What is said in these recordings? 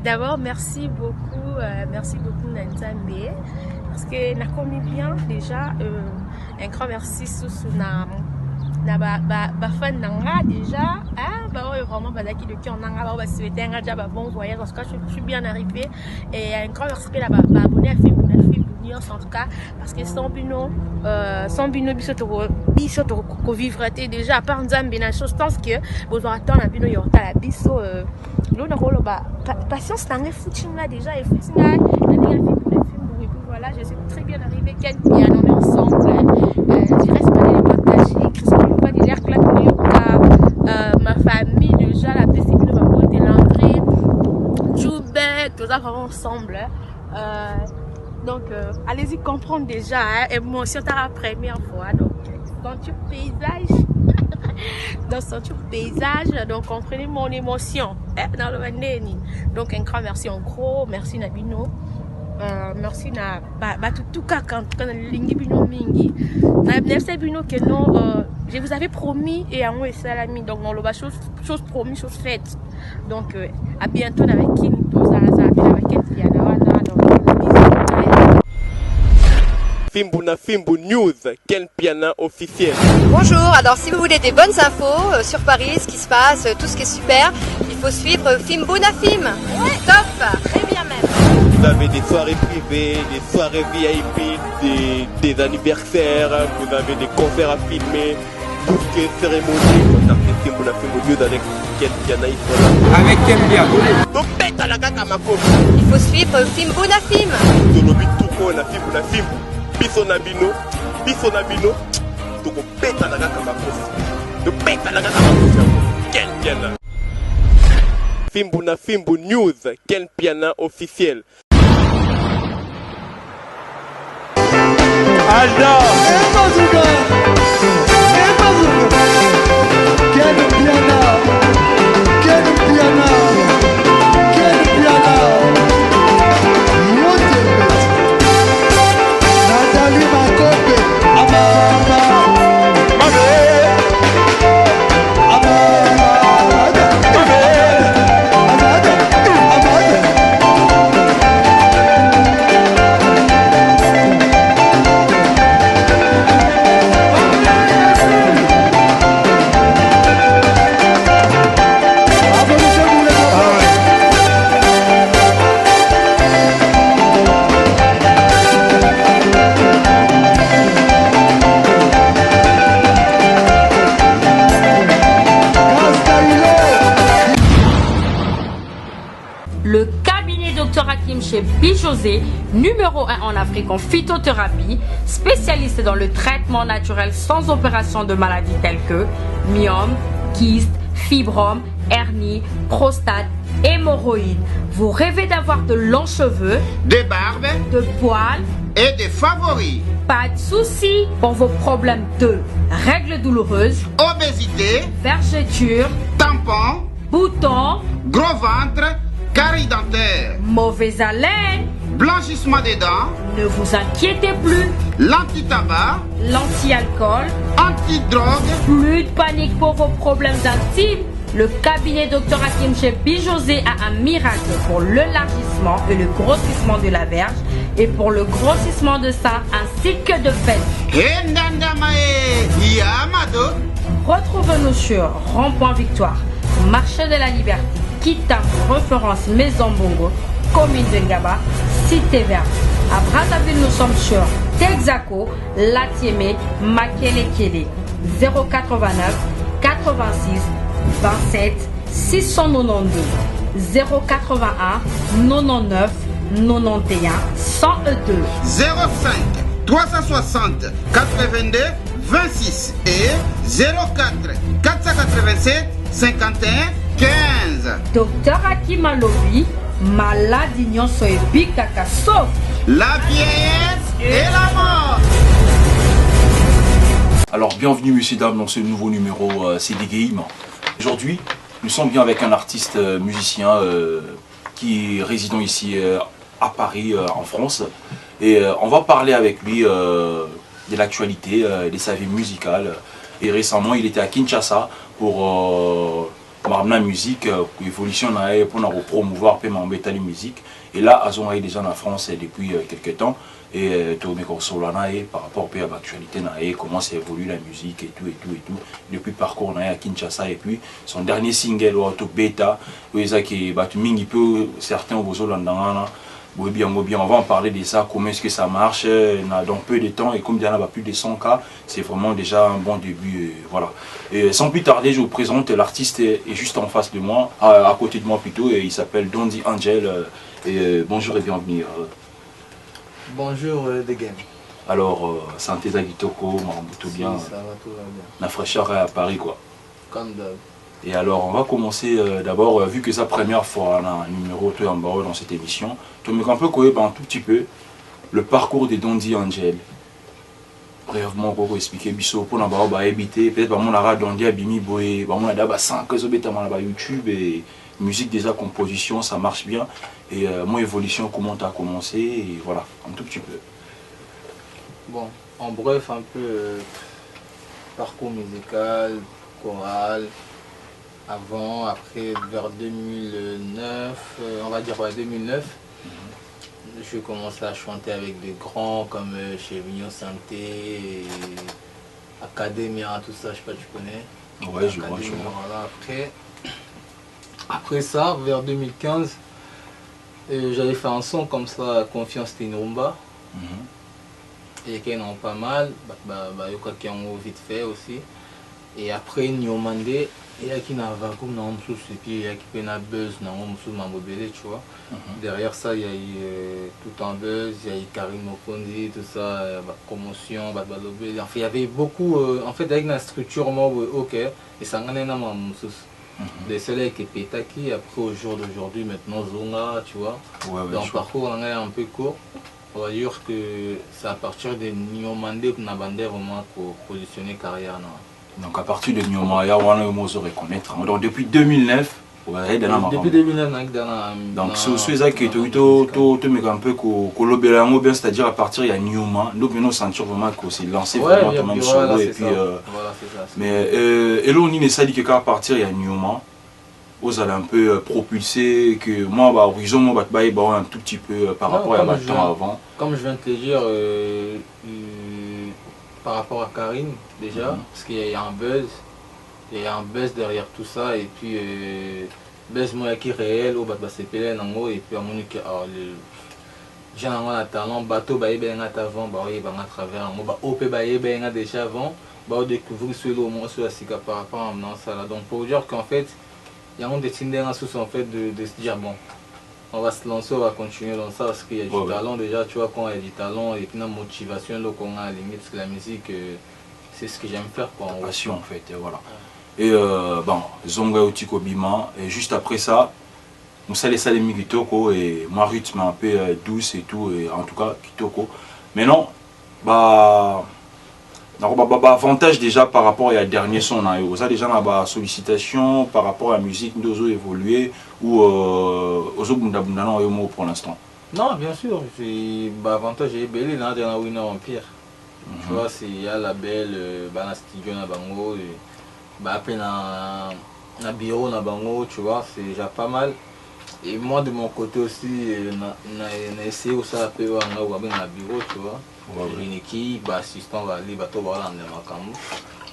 D'abord, merci beaucoup Nanzambe, parce que na commis bien déjà un grand merci sous na fan nanga déjà vraiment badaki de qui on nanga ba souhaiter un déjà bon voyage parce que je suis bien arrivé et un grand merci là abonné à film en tout cas parce que sans bino biso to vivre déjà à part Nzambe na chose je pense que besoin attendre la bino yorta la biso l'on a rôle patience dans les footing là déjà et footing là et puis voilà je suis très bien arrivé quel piano on est ensemble je reste pas les partager Christophe pas dire que ma famille déjà la petite de ma beauté l'entrée Joubet tout ça vraiment ensemble donc allez-y comprendre déjà émotion la première fois donc sentir paysage dans sentir paysage donc comprenez mon émotion dans le Vandeni donc un grand merci en gros merci Nabino merci na tout cas quand lingi bino mingi na merci bino que non je vous avais promis et en salami donc on le chose promis chose faite donc à bientôt avec qui nous avec qui Fimbu News, quel piano officiel. Bonjour, alors si vous voulez des bonnes infos sur Paris, ce qui se passe, tout ce qui est super, il faut suivre Fimbuna Film. Ouais. Top, très bien même. Vous avez des soirées privées, des soirées VIP, des anniversaires, vous avez des concerts à filmer, tout ce qui est cérémonie. Contactez Fimbuna Fimbu News avec quel piano il faut là. Avec quel piano. Donc pète à la gata à ma copie. Il faut suivre Fimbuna Film. Dans le but tout court, la Fimbuna Film. Biso na bino toko peta na kaka makofi de peta na kaka makofi quel piano Fimbu News quel piano officiel Alda quel piano Le cabinet Dr Hakim chez Bijosé, numéro 1 en Afrique en phytothérapie, spécialiste dans le traitement naturel sans opération de maladies telles que myome, kyste, fibrome, hernie, prostate, hémorroïdes. Vous rêvez d'avoir de longs cheveux, des barbes, de poils et des favoris. Pas de soucis pour vos problèmes de règles douloureuses, obésité, vergetures, tampons, boutons, gros ventre, carie dentaire, mauvaise haleine, blanchissement des dents. Ne vous inquiétez plus. L'anti-tabac, l'anti-alcool, anti-drogue. Plus de panique pour vos problèmes intimes. Le cabinet Dr Hakim chez Bijosé a un miracle pour l'élargissement et le grossissement de la verge et pour le grossissement de sein ainsi que de fesses. Retrouvez-nous sur Rond-Point Victoire, Marché de la Liberté, Kita, référence Maison Bongo, commune de Ngaba, Cité Verte. À Brazzaville, nous sommes sur Texaco, Latiémé, Makelekele, 089 86 27 692 081 99 91 102 05 360 82 26 et 04 487 51 15. Docteur Hakim Alobi, maladie nyonso ebikaka sauf la vieillesse et la mort. Alors bienvenue messieurs dames dans ce nouveau numéro CD Game. Aujourd'hui nous sommes bien avec un artiste musicien qui est résident ici à Paris en France et on va parler avec lui de l'actualité, de sa vie musicale et récemment il était à Kinshasa pour la musique, évolution pour promouvoir la musique. Et là, ils ont déjà en France depuis quelques temps. Et par rapport à l'actualité, comment ça évolue la musique et tout. Depuis le parcours à Kinshasa et puis son dernier single, Auto Beta, certains on va en parler de ça, comment est-ce que ça marche dans peu de temps et comme il y en a plus de 100 cas, c'est vraiment déjà un bon début. Voilà. Et sans plus tarder, je vous présente l'artiste est juste en face de moi, à côté de moi plutôt, et il s'appelle Dondi Angel. Bonjour et bienvenue. Bonjour The Game. Alors, santé Zagitoko, Marambuto bien. Ça va, tout va bien. La fraîcheur est à Paris quoi. Comme d'hab. Et alors, on va commencer d'abord, vu que c'est la première fois on a un numéro dans cette émission, tu me un peu un tout petit peu le parcours de Dondi Angel. Brièvement, pour expliquer, pour habiter, peut-être que mon ara Dondi Abimi Boé, mon adaba 5 YouTube et musique déjà, composition, ça marche bien. Et mon évolution, comment tu as commencé, et voilà, un tout petit peu. Bon, en bref, un peu parcours musical, chorale. Avant, après, vers 2009, on va dire 2009, je commençais à chanter avec des grands comme chez Vignon Santé, Academia, tout ça, je sais pas, tu connais. Ouais, je vois. Voilà, après ça, vers 2015, j'avais fait un son comme ça, Confiance Tinumba. Et qui ont pas mal, qui ont vite fait aussi. Et après, Nyomande. Il y a qui n'a vacuum dans le sous et puis il y a qui fait un buzz dans le sous mobile, tu vois. Derrière ça, il y a eu tout un buzz, il y a eu Karim Mokondi, tout ça, promotion, enfin, il y avait beaucoup, en fait, avec une structure ok, et ça n'a pas des soleils qui pétaki, après au jour d'aujourd'hui, maintenant Zonga, tu vois. Dans le parcours, on est un peu court. On va dire que c'est à partir de Nyomande qu'on a vraiment positionné carrière. Donc à partir de Nyomaya, on va reconnaître. Donc depuis 2009, depuis 2009, donc c'est ça qui est tout un peu colobelango bien, c'est-à-dire à partir il y a Nyoma, donc nous sentir vraiment que c'est lancé vraiment quand même solo et puis mais et là on y ça dit que à partir il y a Nyoma, vous allez un peu propulser que moi horizon moi un tout petit peu par rapport à ma temps avant. Comme je viens de te dire par rapport à Karine déjà, parce qu'il y a un buzz, il y a un buzz derrière tout ça, et puis buzz moi qui est réel, c'est pelé nango, et puis à mon que j'ai un talent, bateau ben avant, à travers un op ben déjà avant, découvrir ce moins sur la ciga par rapport à ça là. Donc pour dire qu'en fait, il y a un destiné en fait de se dire bon. On va se lancer, on va continuer dans ça parce qu'il y a du talent déjà, tu vois, quand il y a du talent et puis la motivation qu'on a à la limite, parce que la musique, c'est ce que j'aime faire. Quoi, la passion en fait, et voilà. Et bon, Zonga Otiko Bima, et juste après ça, on s'est laissé les Kitoko et moi rythme un peu douce et tout, et en tout cas Kitoko. Mais non, avantage déjà par rapport à la dernière son, on a déjà une sollicitation par rapport à la musique, nous avons évolué ou pour l'instant. Non, bien sûr, avantage est belé dans la Winner Empire. Tu vois, il y a la belle, la studio na bango, après na bureau na bango, tu vois, c'est déjà pas mal. Et moi de mon côté aussi, on a essayé aussi un peu à bureau, tu vois. Une équipe, assistant,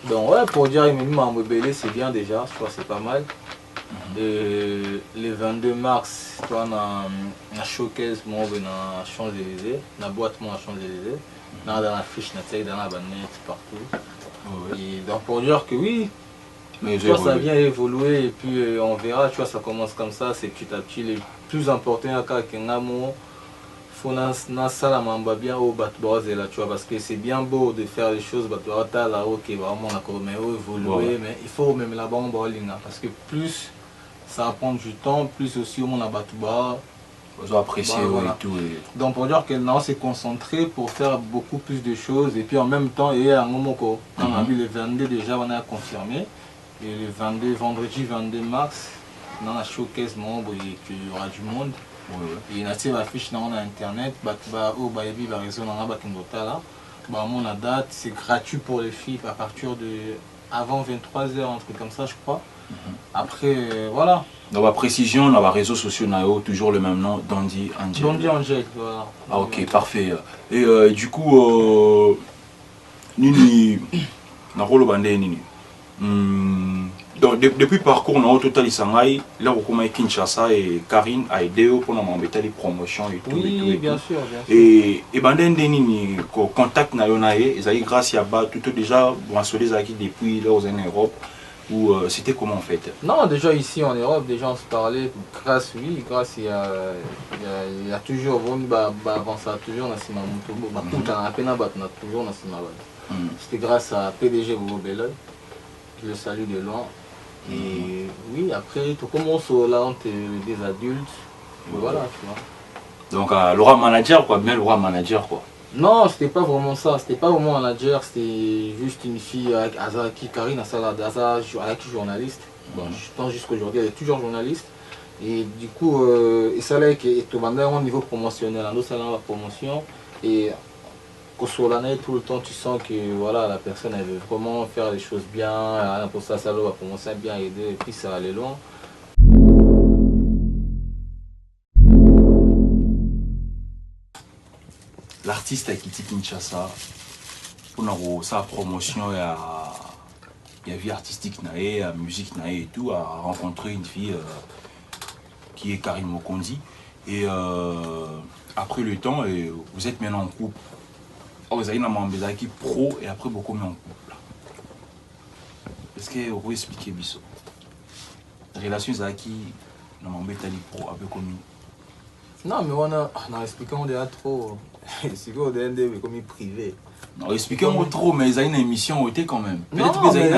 donc ouais, pour dire que c'est bien déjà, je crois que c'est pas mal. Le 22 mars, on a un showcase dans Champs-Élysées, la boîte à Champs-Élysées, dans la fiche, dans la banette, partout. Et donc pour dire que oui, mais tu vois, ça vient évoluer et puis on verra, tu vois, ça commence comme ça, c'est petit à petit. Le plus important à Kakengamo, il faut que bien au là, tu vois, parce que c'est bien beau de faire les choses, là, ok, vraiment, on a évolué, mais il faut même là-bas, parce que plus ça va prendre du temps, plus aussi on a battuba. Vous appréciez et tout. Donc pour dire que là on s'est concentré pour faire beaucoup plus de choses et puis en même temps il y a un moment qu'on a vu le 22 déjà on a confirmé et le 22 vendredi 22 mars dans la showcase membre il y aura du monde. Et il y a une affiche dans internet c'est gratuit pour les filles à partir de avant 23h un truc comme ça je crois. Après, voilà. Dans la précision, dans les réseaux sociaux, toujours le même nom, Dandy Angel. Dandy Angel, voilà. Ah ok, parfait. Et du coup, Nini, na rolo bandé Nini. Donc depuis parcours, au total, il là on commence Kinshasa et Karine a aidé pour nous embêter les promotions et tout. Oui, et bien tout. sûr, bien sûr. Et bandé Nini, contact na yonaye, ils avaient grâce à bas tout déjà, bon, sur les acquis depuis là aux en Europe. Ou c'était comment en fait? Non, déjà ici en Europe, déjà on se parlait, grâce, oui, grâce il y a toujours, avant ça, toujours on a si c'était grâce à PDG Bobo Belloy, je le salue de loin. Et oui, après, tout commence là, on est des adultes, voilà, tu vois. Donc Laura manager quoi, bien Laura manager quoi. Non, c'était pas vraiment ça, c'était pas vraiment un manager, c'était juste une fille avec Azaki, Karine Azaki journaliste. Bon, je pense jusqu'aujourd'hui elle est toujours journaliste. Et du coup, il fallait que tu vendais au niveau promotionnel, en ça la promotion. Et au sur l'année, tout le temps, tu sens que voilà, la personne elle veut vraiment faire les choses bien, pour ça, ça va commencer à bien aider, et puis ça va aller loin. L'artiste a quitté Kinshasa pour sa promotion il y a vie artistique, la musique et tout, a rencontré une fille qui est Karine Mokondi. Et après le temps, vous êtes maintenant en couple. Vous avez un qui pro et après beaucoup mis en couple. Est-ce que vous pouvez expliquer Bisso? La relation qui n'a pas pro un peu commis. Non, mais on a expliqué on déjà trop. C'est quoi, on est comme privé. Non, expliquez-moi trop, mais ils ont une émission où quand même. Non, mais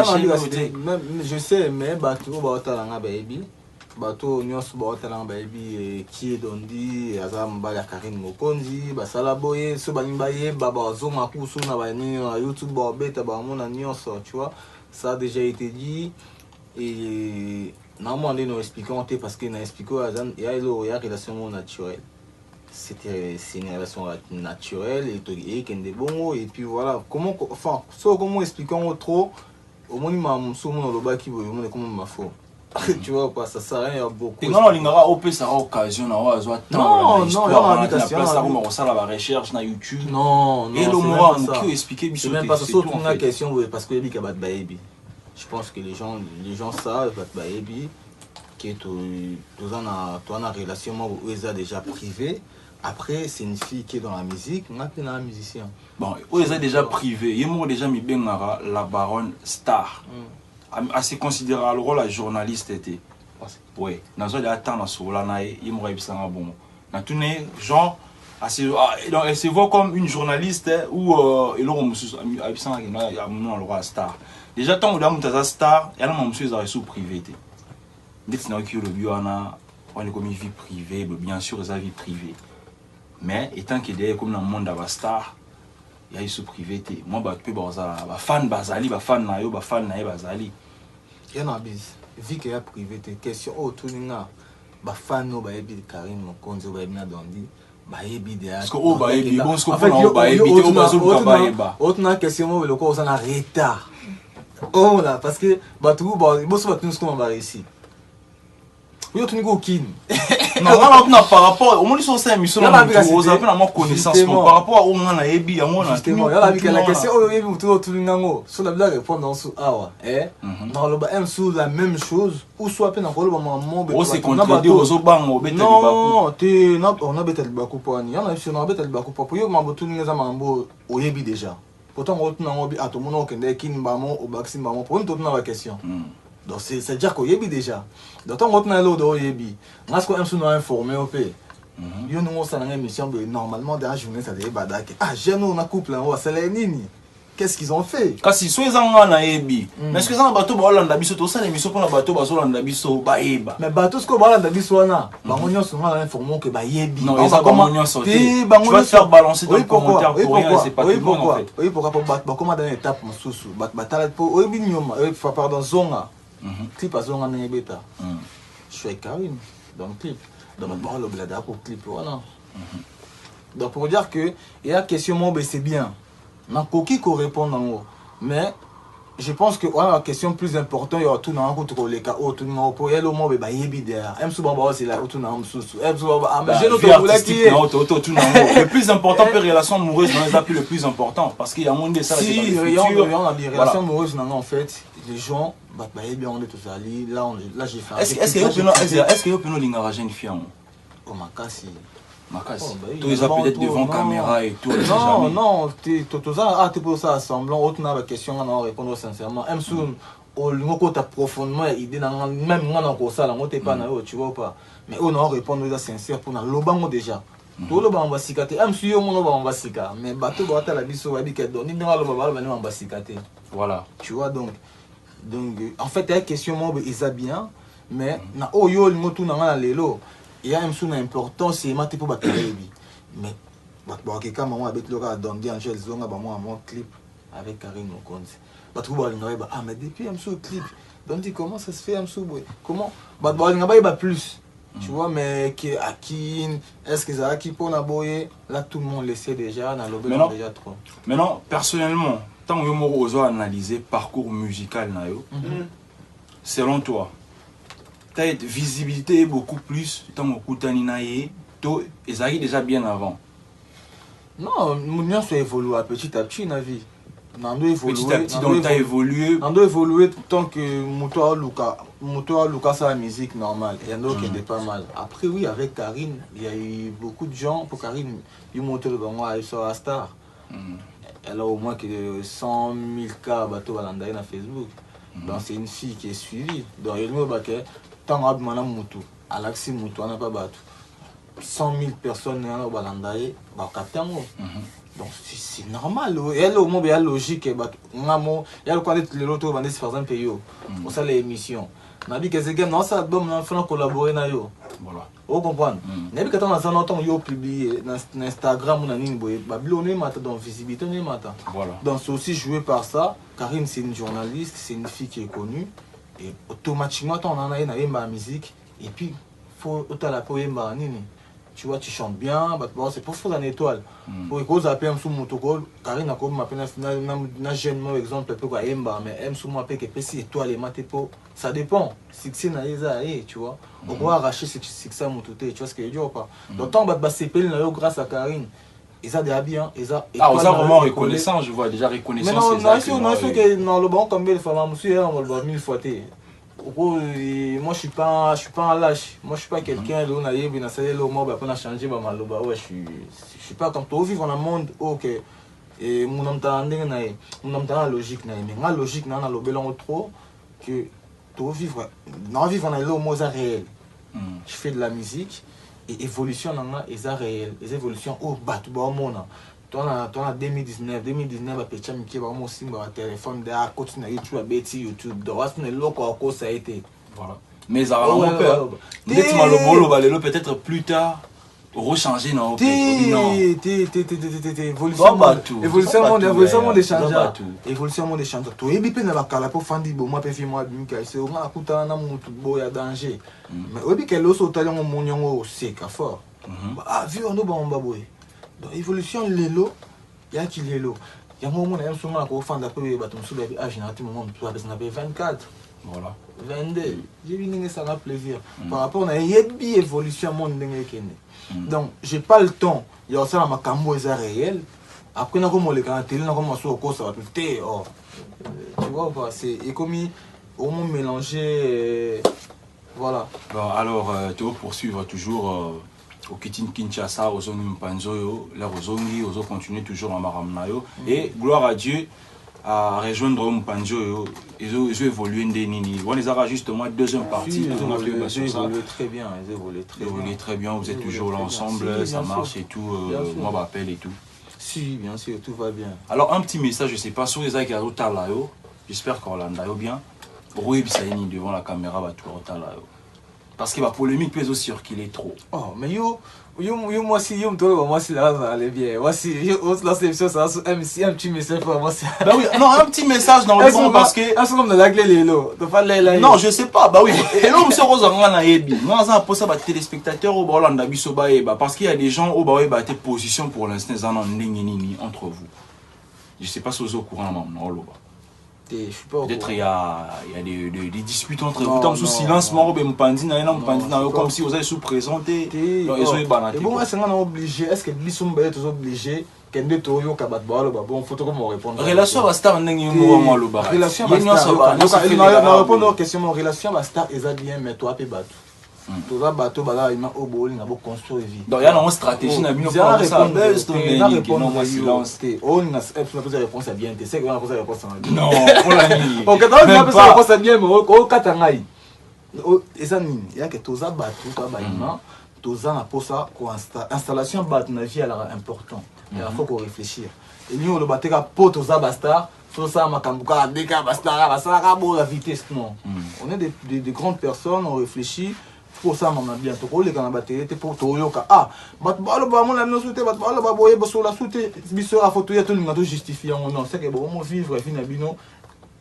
je sais, mais bateau, baby. Bateau, baby, qui est Dondi, Azam Bala Karine Mokondi, Basala Boye, Sobanimbaye, Baba Zoma Kusu, YouTube, Beta, Bamona Nyonso, tu vois. Ça a déjà été dit. Et normalement, nous expliquons parce qu'il a expliqué il y a une relation naturelle. C'est une relation naturelle et qui est bon. Et puis voilà, comment expliquons trop au moins qui comment tu vois pas, ça sert à rien beaucoup. Et non, il y aura occasion non, la recherche sur YouTube. Non, et le mois qui expliquer c'est même pas ça, c'est une question parce que je pense que les gens savent que tu as une relation où ils ont déjà privé. Après, c'est une fille qui est dans la musique, on a un musicien. Bon, où ils ont déjà privé, ils m'ont déjà mis la baronne star. Assez considéré le rôle la journaliste était. Oui, dans un attend sur la naïe, il m'aurait dit bon. Dans tous les gens, elle se voit comme une journaliste ou il aura un roi star. Déjà tant que tu as un star, il y a un monsieur qui est sous privé. Dès que tu le bio on est comme une vie privée, bien sûr, ils ont vie privée. Mais étant qu'il est comme dans le monde de la star, il y a une sous privé. Moi, je peux fan bazali, fan naïo, fan naïo bazali. Il y a un bis, vu qu'il y a privé, question autour de nous, fan no baebi Karine Mokonzi baebi na Dondi, baebi de. Parce que oh baebi, bon ce qu'on fait on baebi, tu vas sur le baeba. Autre question moi le quoi on a retard. Oh là parce que batou bon ça va tout ce qu'on va réussir. Oui, tu n'es aucune. Non, par rapport au moins ils sont ça émission on a vraiment connaissance par rapport au moins na ebi on a justement il y a la question oh ebi tout nango sur la blague répondre dans sous awa dans le bas sous la même chose ou soit peine encore le moment oh c'est contredire aux bango beta non tu on a beta le baku pour ni on a sur on beta le baku pour yo mambo tout ninga za mambo o yebi déjà pourtant on nango bi atomono okende kinbamo au baxi mambo pour une toute na question. Donc c'est-à-dire qu'il y a déjà. Donc on retient l'autre yebi. On a ce qu'on nous informé au pays. Yo nous ça dans émission normalement dans la journée ça devait badak. Ah j'ai nous on a couple là, c'est les nini. Qu'est-ce qu'ils ont fait? Kasi soit en na yebi. Mais est-ce que ça bateau ba Hollande biso to ça l'émission pour la bateau ba Hollande biso ba eba. Mais bateau ce que ba Hollande biso na. Ba onyo souvent informé que ba yebi. Non, ils ont comment onyo sorti. Tu vas faire balancer dans le commentaire pour rien, c'est pas tout bon en fait. Oui pourquoi pas comment dans étape mususu. Ba tala pour oyebi nyoma, pardon zonga. Clip à Zonga Nebeta. Je suis avec Karine dans le clip. Dans le bar, le blada pour clip. Voilà. Donc pour dire que, il y a question, c'est bien. On a coquille qu'on répond en haut. Mais, je pense que la question plus importante, il y a tout dans les cas, tout dans le il y a le mot de derrière. C'est là, tout dans le le plus important, les relations amoureuses, c'est le plus important. Parce qu'il y a un monde de ça. Si, il y a des relations amoureuses, en fait, les gens, là, j'ai fait. Est-ce qu'il y a une fille? Oh, ma casse. Tous les peut-être devant caméra et tout. Non, tu peux ça semblant, autre n'a pas question à répondre sincèrement. On a profondément idée, même moi, on a ça, on n'est pas, tu vois pas. Mais on a répondu sincère pour nous. L'obango déjà. Tout le monde va s'y cater. On va s'y cater. Mais bateau doit être la biso, on va dire qu'on va s'y cater. Voilà. Tu vois donc. En fait, il y a une question, ils bien. Mais, oh yo, le mot tout dans la lélo. Il y a une importance, c'est maté pour battre. Mais, quand maman avec le gars d'Andy Angel, ils ont un clip avec Karine Mokonzi. Mais depuis un clip, donc comment ça se fait un comment il y a plus. Tu vois, mais à qui est-ce que ça a qui pour naboyer là tout le monde le sait déjà, dans le déjà trop. Maintenant, personnellement, tant que vous avez analysé parcours musical, selon toi, ta visibilité beaucoup plus tant que ils arrivent déjà bien avant. Non, nous avons évolué petit à petit dans la vie. Petit à petit, donc tu as évolué. On doit évoluer tant que moteur Lucas a la musique normale. Il y en a qui étaient pas mal. Après, oui, avec Karine, il y a eu beaucoup de gens. Pour Karine, il monte le banc à la star. Elle a au moins 100 000 cas bateau à l'andaï dans Facebook. Donc c'est une fille qui est suivie. Donc il y a tant que Moutou, Alaxi Moutou, on n'a pas battu. 100 000 personnes dans le balandaï, donc c'est normal. Il y a le moment, il y a la logique. Il y a le quoi d'être l'autre, par exemple, pour ça les émissions. On a dit que c'est non, ça doit collaborer avec eux. Voilà. Vous comprenez? On a dit que quand on a publié dans Instagram, on a dit que donc visibilité. Voilà. Donc c'est aussi joué par ça. Karine, c'est une journaliste, c'est une fille qui est connue. Et automatiquement, on en a une musique. Et puis, il faut la tu vois, tu chantes bien, c'est pour faire une étoile. Pour que vous appelez un sous-motocol, Karine a comme un jeune exemple, mais un sous-motocol qui est étoile et matépo, ça dépend. Si c'est tu vois, on va arracher ce succès à mon touté, tu vois ce que je veux dire ou pas. Donc, on va se payer grâce à Karine. Ils ont des bien, ils ont. Ah, on a vraiment reconnaissant, je vois déjà reconnaissant. Mais non, que dans le bon, comme il faut on va 1000 fois. Moi je suis pas un lâche, moi je suis pas quelqu'un de changer je suis pas comme toi, vivre dans un monde ok et mon la logique mais ma logique dans le trop que toi vivre dans le monde réel. Je fais de la musique et évolution dans les réel, les évolutions au bas tout bon monde. Toi, en 2019, petit qui va aussi mon téléphone de continuer YouTube. Donc, ça a été. Voilà. Mais ça va peut-être plus tard rechanger dans évolution des changements. Évolution des changements. Tu es bien dans la pour faire des bons moi puis moi c'est on a coûté un boya danger. Mais au bi que l'eau saute dans mon nyongo c'est fort. Ah vu on ba boy. Donc évolution lelo ya ki lelo ya moment na souvent ko fanda ko ba tum sou ba âge na ti moment tu as 24 voilà 22 j'ai vu ça va plaisir par rapport à yebi évolution monde ndenge kene donc j'ai pas le temps il y a ça dans ma cambo est réel après na comme le quand télé na comme so ko ça va tout tu vois pas c'est économie au moins mélanger voilà. Bon, alors tu vas poursuivre toujours au Kitin Kinshasa, aux zones Mpanzoyo, là aux Zongi, aux autres continuer toujours en Maramnayo. Et gloire à Dieu à rejoindre Mpanzoyo, ils ont évolué Nini. On les a justement deuxième partie. Ils ont évolué très bien, très bien. Vous êtes toujours là ensemble, ça marche et tout. Moi m'appelle et tout. Si, bien sûr, tout va bien. Alors un petit message, je sais pas, sur les gens qui ont j'espère qu'on l'a bien. Oui, Bissaini devant la caméra va tout là. Parce que la polémique peut aussi circuler trop. Oh, mais moi si moi si là ça allait bien. Moi si là c'est ça un petit message pour moi. Bah oui, non, un petit message dans le fond parce que comme de la clé lélo. Non, je sais pas. Bah oui. Et là monsieur Rosa ngana yebi. Moi ça pour ça ba téléspectateurs au Bolanda biso ba eba parce qu'il y a des gens au ba eba té position pour l'instant dans nini entre vous. Je sais pas si vous êtes au courant non loba. Je suis pas au Peut-être courant. il y a des disputes entre Non, vous. Sous non. silence, Mpandi, Non, comme si vous avez sous-présenté. Et bon, est-ce qu'on est obligé? Est-ce que les sont obligés? Kende Toyo Kabatbalo, bon, faut que me répondre. Relation à Star, relation à Star. Il m'a répondu aux questions. Mon relation à Star, ils ont bien, mais toi, tu bateau. Tu vas bateau, bah il m'a obligé à construire vie. Donc il y a une stratégie, il y a une silence. On a posé réponse à bien. Tu sais qu'on a posé réponse à bien. Non, pour la nuit. Ok, donc on a posé réponse à bien, mais au Katangaï. Et ça, il y a que tu as bateau, tu as baïma, tu as installation bateau, la vie, elle est importante. Il faut qu'on réfléchisse. Et nous, le bateau, pour tous les bastards, tout ça, Makambuka, Deka, Bastard, ça, la vitesse. Non. On est des grandes personnes, on réfléchit. Pour ça, on a bien tout les gars, pour Toyoka. Ah, Batbalo, on a bien sauté, Batbalo, Baboye, Bosso, la sauté, Bissot, la photo, il y a tout le monde justifié. Non, c'est que bon, on vivre, Finabino,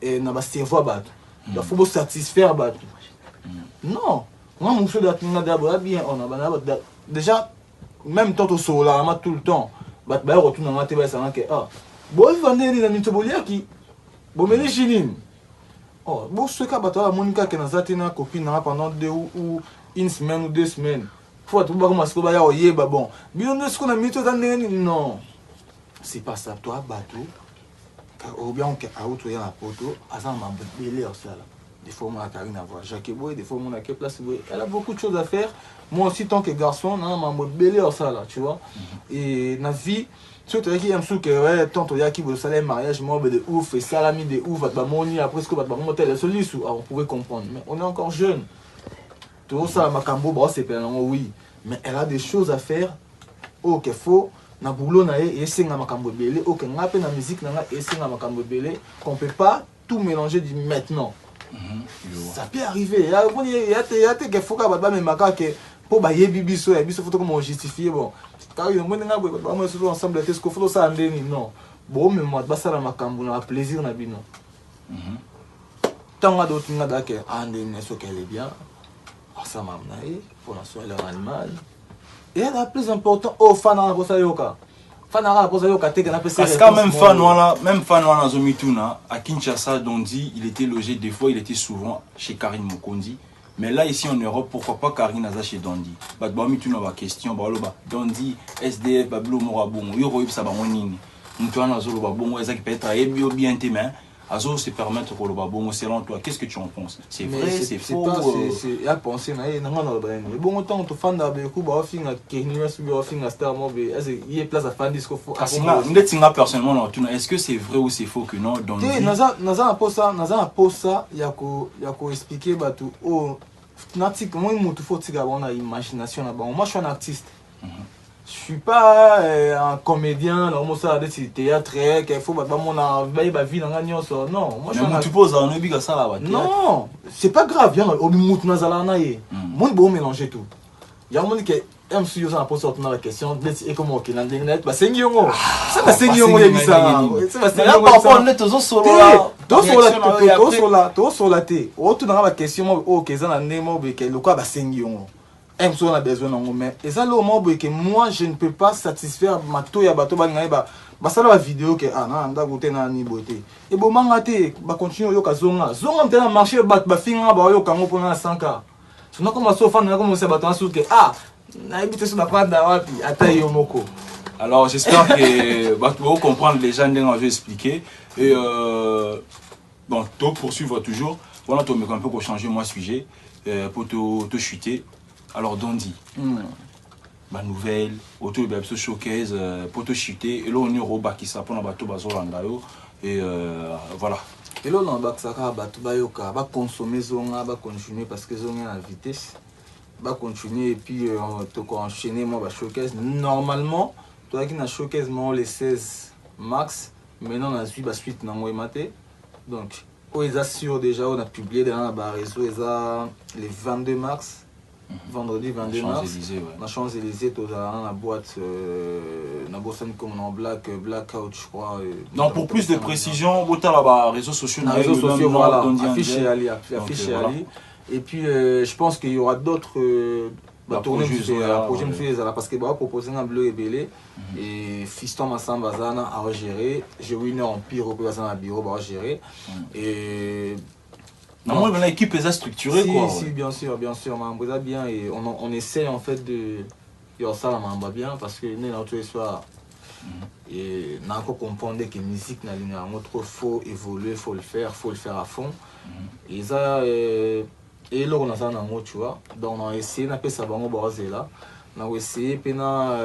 et n'a pas servi battre. Il faut satisfaire battre. Non, on a mon chose d'abord bien, on a déjà, même tant au sol, là, tout le temps. Batbalo retourne dans la télé, ça que ah, bon, il vendait des amis qui, bon, mais les chinines. Oh, bon, ce cas, Batbalo, Monica, qui n'a pas copine pendant 2 ou 1 semaine ou 2 semaines. Faut tout voir ce qu'on y est, bon. Mais on est-ce qu'on a mis tout dans les non. C'est pas ça, toi, bateau. Ou bien on a oublié la photo, à ça, on m'a belé ça là. Des fois, on a Karine à voir Jacques Boy, des fois, on a quelle place. Elle a beaucoup de choses à faire. Moi aussi, tant que garçon, on m'a belé ça là, tu vois. Et dans la vie, surtout qu'il y a un truc que tant qu'il y a qui veut salaire mariage, moi, de ouf, et salami de ouf, après ce que on pouvait comprendre. Mais on est encore jeune. Tout ça, Makambo, c'est pas oui. Mais elle a des choses à faire. Oh, qu'il faut. Na boulot na et c'est na Makambo belé. Oh, que na na musique na et c'est na Makambo belé. Qu'on peut pas tout mélanger du maintenant. Ça peut arriver. Il y a des faut que baba me maka que pour bailler bibiso et biso faut comment justifier bon. Car il y a moins nga ba moi surtout ensemble est-ce que faut ça andeni non. Bon mais moi ba ça na Makambo na plaisir na bino. Tant à d'autres nga dake andeni est-ce qu'elle est bien. Ça m'a amené pour la soirée leur animal. Et elle a plus important au fan à la Bosayoka. Fan à la Bosayoka, t'es qu'un peu parce que même fan à Zomituna, à Kinshasa, Dondi, il était logé des fois, il était souvent chez Karine Mokondi. Mais là, ici en Europe, pourquoi pas Karine Aza chez Dondi? Bah, Zomituna, ma question, bah, Dondi, SDF, Bablo Morabon, Yoro Sabamonini. Moutouna Zolo Babon, Ezak peut être bien tes mains. Azo se permettre pour le babon, selon toi, qu'est-ce que tu en penses? C'est vrai, c'est faux? C'est à penser, mais bon, autant tu fan d'Abekou, bah, fin à Kenny, fin à Star Mob, il y a place à fan disco. Personnellement, est-ce que c'est vrai ou c'est faux que non? Naza a posé ça, il y a expliqué, bah, tout, oh, natique, moi, il faut que tu aies imagination là-bas. Moi, je suis un artiste. Je suis pas un comédien, non, ça a des théâtre, qu'il faut que mon vie dans la non, moi je suis tu poses un obiga ça là-bas. Non, c'est pas grave, bien, au mout nazala naïe. Moi, il faut mélanger tout. Il y a un monde qui aime suivre ça pour sortir la question, et comment qu'il a dit, bah c'est Nyongo. Ça va c'est Nyongo, il y a ça. Ça va c'est Nyongo. Parfois, on est tous sur la thé. Au tout dans la question, ok, ça n'a pas de le quoi, bah c'est Nyongo. On a besoin de mais et ça le moment que moi je ne peux pas satisfaire ma toya bato ba ça la vidéo que ah non nda gote na ni beauté et bon mangate ba continuer yo ka zonga mtena marché ba finga ba yo ka ngo pona 100k sinon comme ça fan na comme ça bato asu que ah na habite sur la pente da wapi ata yo moko. Alors j'espère que vous comprendre les gens dont je vais expliquer et bon toi poursuivre toujours voilà toi mais un peu pour changer moi sujet pour te chuter. Alors Dondi, ma nouvelle, autour de ce showcase, pour te chuter, et là on est au bas qui s'appelle un bateau bazolandayo, et voilà. Et là on a ça bateau bayoka, va consommer zonga, va continuer parce que zonga à vitesse, va continuer et puis on te enchaîner moi showcase. Normalement, toi qui na showcase moi les 16 max, maintenant on a suite na moi maté, donc ils assurent déjà on a publié dans la réseau les 22 mars. Vendredi 22 mars, dans Champs-Élysées, tu as la boîte, dans Boston comme en blackout, je crois. Non, pour plus de précision, vous avez les réseaux sociaux. Les réseaux sociaux, voilà, affiché Ali. Et puis, je pense qu'il y aura d'autres tourner projet me là parce que bah proposer un bleu ébélé et fiston Massamba Zana à gérer, j'ai winner empire au bureau bah gérer et non moi l'équipe est structurée quoi. Si bien sûr mais bien et on essaie en fait de ça la bien parce que né dans tous les soirs et n'a encore comprendre que musique n'a ligne trop faut évoluer, faut le faire à fond et ça et là on a ça dans tu vois donc on a essayé n'a pas ça bango basé là on a essayé puis na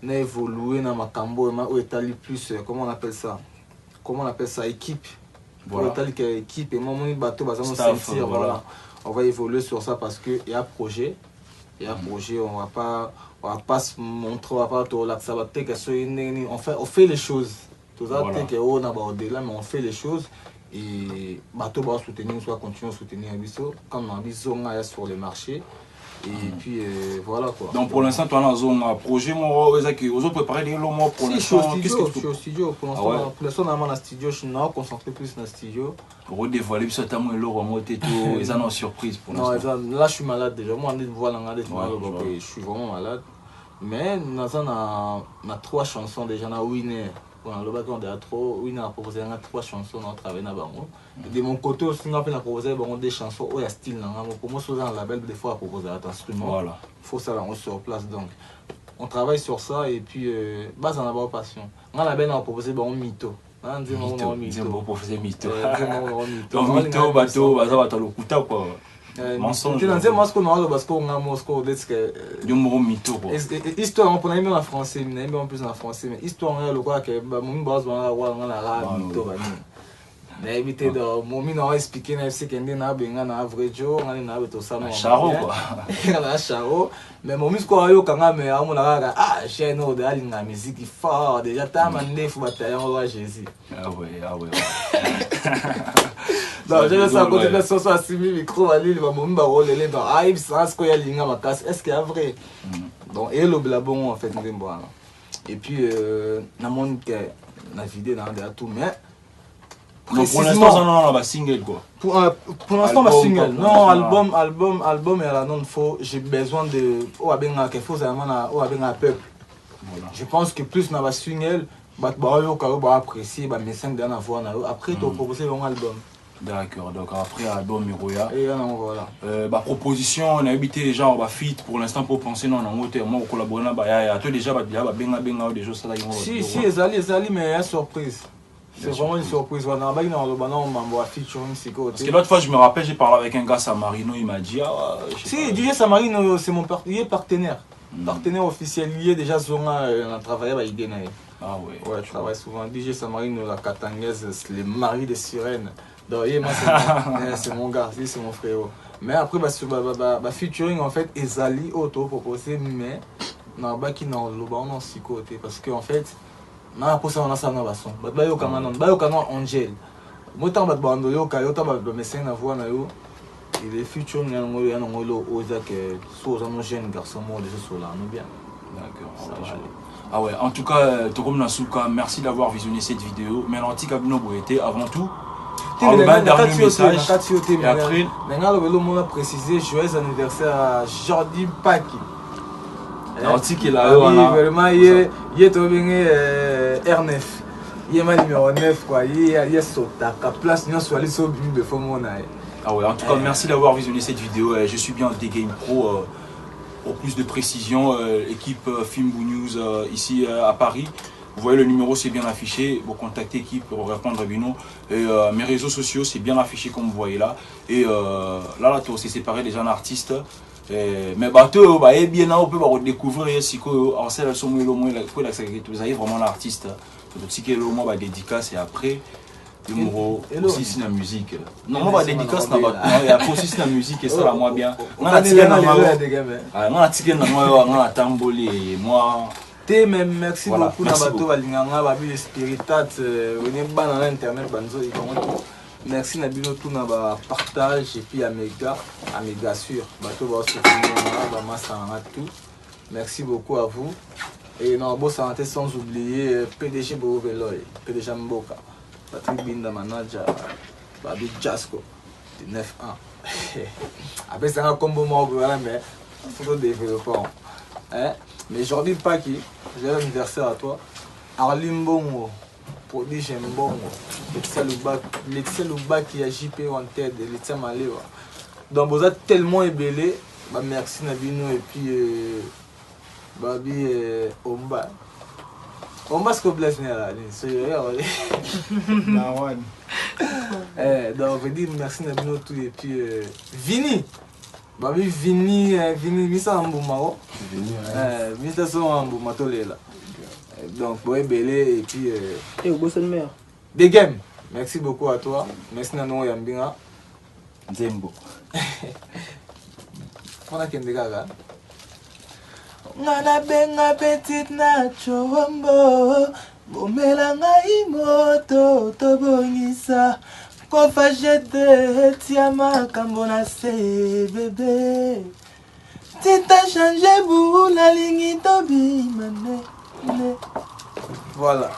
évoluer dans makambo ou étaler plus comment on appelle ça équipe voilà étaler équipe et moi bateau bazan sentir voilà on va évoluer sur ça parce que il y a projet on va pas se montrer on va pas tout là ça va on fait les choses tout ça que on a au-delà mais on fait les choses et bateau va soutenir soit continuer à soutenir biso comme on dit zone sur le marché et puis voilà quoi. Donc pour l'instant tu as une zone projet moi aux autres préparer les mois pour l'instant qu'est-ce que tu fais au studio pour l'instant on a dans studio je suis concentré plus dans le studio pour dévoiler biso ta moi l'eau monter tout ils ont une surprise pour l'instant. Non là je suis malade déjà moi on dit voilà je suis vraiment malade mais on a 3 chansons déjà na winner on le bac on a trop winner a proposé 3 chansons on travaille na bango de mon côté aussi on a proposé des chansons au style pour moi sur un label des fois à proposer un instrument voilà faut ça on sur place donc on travaille sur ça et puis base en avoir passion on a label a proposé bon mytho on dit on mytho proposer mytho donc mytho bateau baza le kuta quoi mensonge moi ce qu'on a parce qu'on a Moscou que du mot mytho quoi histoire on peut même en français mais même en plus en français mais histoire on a le quoi que mon base on a la mytho ba mais éviter de mon mino expliquer na c'est qu'un na benga na vrai jour on a tout ça non charo quoi na charo mais mon musique ayo kanga mais on a j'ai no de aller na musique fort déjà ta mandé faut batailler on Jésus ah ouais non je sais côté de ça soit simi micro ali va mon ba rolele dans aïe ça ce qu'il y a linga ma casse est-ce qu'il y a vrai donc et le blabon en fait ndembo et puis na mon que na vidéo na de tout mais pour l'instant on a single quoi. Pour l'instant ma single. Non album et la non faut j'ai besoin de abenga quelque chose à abenga peuple. Je pense que plus na single ba yo ka ba apprécier ba message dans la voix na après tu proposer un album. D'accord donc après album Miroya. Et non voilà. Bah proposition on a habité genre ba feat pour l'instant pour penser non en hauteur moi collaborer na ba ya toi déjà ba benga des choses ça là. Si ezali mais une surprise. C'est vraiment une surprise. On m'a featuring parce que l'autre fois je me rappelle j'ai parlé avec un gars Samarino il m'a dit si DJ Samarino c'est mon partenaire officiel il est déjà on a travaillé avec Idena. Ah ouais. Ouais, je travaille souvent DJ Samarino la Katangaise le mari des sirènes. Donc moi c'est mon gars, c'est mon frère. Mais après bah featuring en fait ezali auto proposé mais na ba qui dans le bon non si côté parce que en fait na posa na sana bason ba yo kanga non ba yo kanga Angel motan ba bando yo ka yo ta ba message na voix na yo il est futur na ngolo oza que so za no jeune garçon mo déjà sur là nous bien d'accord ah ouais en tout cas Tokom Nasuka merci d'avoir visionné cette vidéo mais l'anti-cabino boité avant tout un dernier message et après on a précisé joyeux anniversaire à Jordi Paki. L'article là vraiment il est tombé R9 il est ma numéro 9 quoi il est sota ka place non soit les so de fomona. Ah ouais en tout cas merci d'avoir visionné cette vidéo je suis bien des Game Pro pour plus de précision équipe Fimbu News ici à Paris. Vous voyez le numéro c'est bien affiché, vous contactez l'équipe pour répondre à Bino. Et mes réseaux sociaux c'est bien affiché comme vous voyez là. Et là c'est séparé déjà un artiste. Mais bateau bah bien là on peut redécouvrir si que en celle sont moins vous avez vraiment l'artiste. Donc que le moment va dédicace et après le numéro aussi c'est la musique. Non moi va dédicace na ba il y a aussi la musique et ça la moi bien. On a ticket na moi on a tambolé moi même merci beaucoup na bato balinganga babi spiritat venez bana na internet banzo merci na bino tout na ba partage et puis à méga sûr bato ba soutenir ba massa tout merci beaucoup à vous et non bon santé sans oublier PDG Boveloy PDG Mboka Patrick Binda manager babi Jasco 9-1 après ça un combo moi voilà mais photo développant. Hein? Mais aujourd'hui, Paki, j'ai l'anniversaire à toi. Arlim Bongo, prodige Mbongo, Laetitia Louba qui a JP en tête, Laetitia Malewa. Donc vous êtes tellement ébélé, bah merci Nabino et puis Babi Omba. Omba ce que vous blessez là, c'est donc je dis merci Nabino tout et puis Vini. Babi Vini, Misa Amboumaro. Misa son Amboumatolé là. Donc, bon, belé et puis. Et au beau c'est le meilleur. Des games. Merci beaucoup à toi. Merci Nano Yambinga. Zembo. On a qu'un dégât. Nana benga petite na chombo. Bomela ngai moto tobongisa. Kofa jete tiama kambona se bébé. Tita changé bou la ligne tobi mané. Voilà.